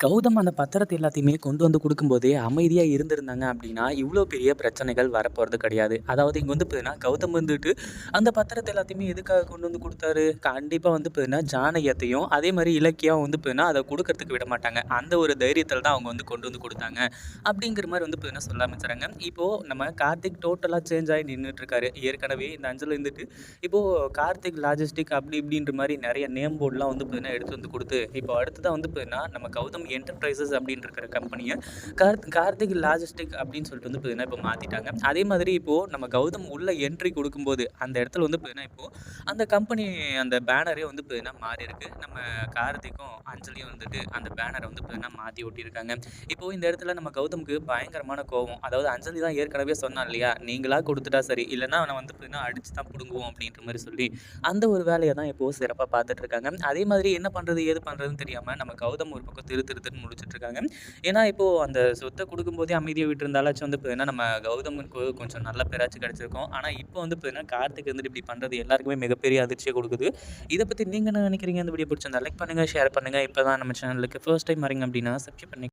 கௌதம் அந்த பத்திரத்த எல்லாத்தையுமே கொண்டு வந்து குடுக்கும்போதே அமைதியா இருந்திருந்தாங்க அப்படின்னா, இவ்ளோ பெரிய பிரச்சனைகள் வரப்போறது கிடையாது. அதாவது இங்க வந்து பார்த்தீங்கன்னா, கௌதம் வந்துட்டு அந்த பத்திரத்த எல்லாத்தையுமே எதுக்காக கொண்டு வந்து குடுத்தாரு? கண்டிப்பா வந்து பார்த்தீங்கன்னா, ஜானகியத்தையும் அதே மாரி இலக்கியாவும் வந்து பார்த்தீங்கன்னா, அத குடுக்கறதுக்கு விட மாட்டாங்க. அந்த ஒரு தைரியத்தில தான் அவங்க வந்து கொண்டு வந்து குடுத்தாங்க. அப்படிங்கிற மாரி வந்து பார்த்தீங்கன்னா சொல்ல ஆரம்பிச்சுறாங்க. இப்போ நம்ம கார்த்திக் டோட்டலா சேஞ்ச் ஆயி நின்னுட்டு இருக்காரு. ஏற்கனவே இந்த அஞ்சல் இருந்துட்டு, இப்போ கார்த்திக் லாஜிஸ்டிக் அப்படி இப்படின்ற மாரி நெறைய நேம் போர்ட்லாம் வந்து பார்த்தீங்கன்னா, எடுத்து வந்து குடுத்து, இப்போ அடுத்ததா வந்து பார்த்தீங்கன்னா, நம்ம கௌதம் என்டர்பிரைசஸ் அப்படின்னு இருக்கிற கம்பெனிய கார்த்திக் லாஜிஸ்டிக் அப்படின்னு சொல்லிட்டு வந்து பார்த்தீங்கன்னா, இப்போ மாத்திட்டாங்க. அதே மாதிரி இப்போ நம்ம கௌதம் உள்ள என்ட்ரி குடுக்கும்போது, அந்த இடத்துல வந்து பார்த்தீங்கன்னா, இப்போ அந்த கம்பெனி அந்த பேனரே வந்து பார்த்தீங்கன்னா மாறியிருக்கு. நம்ம கார்த்திக்கும், அஞ்சலியும் வந்துட்டு அந்த பேனர வந்து பார்த்தீங்கன்னா மாத்தி ஒட்டியிருக்காங்க. இப்போ இந்த இடத்துல நம்ம கௌதம்க்கு பயங்கரமான கோவம். அதாவது அஞ்சலி தான் ஏற்கனவே சொன்னா இல்லையா? "நீங்களா குடுத்துட்டா சரி. இல்லன்னா அவன வந்து பார்த்தீங்கன்னா அடிச்சு தான் புடுங்குவோம்." அப்படின்ற மாரி சொல்லி, அந்த ஒரு வேலைய தான் இப்போ சிறப்பா பார்த்துட்டு இருக்காங்க. அதே மாதிரி என்ன பண்றது? ஏது பண்றதுன்னு தெரியாம நம்ம கௌதம் ஒரு பக்கம் திரு திரு திருன்னு முழிச்சுட்டு இருக்காங்க. ஏன்னா, இப்போ அந்த சொத்த குடுக்கும்போதே அமைதியா விட்டிருந்தாலாச்சும் வந்து பார்த்தீங்கன்னா, நம்ம கௌதமுக்கு கொஞ்சம் நல்ல பேராச்சும் கிடைச்சிருக்கும். ஆனா, இப்போ வந்து பார்த்தீங்கன்னா, கார்த்திக் வந்துட்டு இப்படி பண்றது எல்லாருக்குமே மிகப்பெரிய அதிர்ச்சிய குடுக்குது. இத பத்தி நீங்க என்ன நினைக்கிறீங்க? இந்த வீடியோ பிடிச்சிருந்தா லைக் பண்ணுங்க, ஷேர் பண்ணுங்க. இப்ப தான் நம்ம சேனலுக்கு ஃபர்ஸ்ட் டைம் வரீங்க அப்படின்னா சப்ஸ்கிரைப் பண்ணி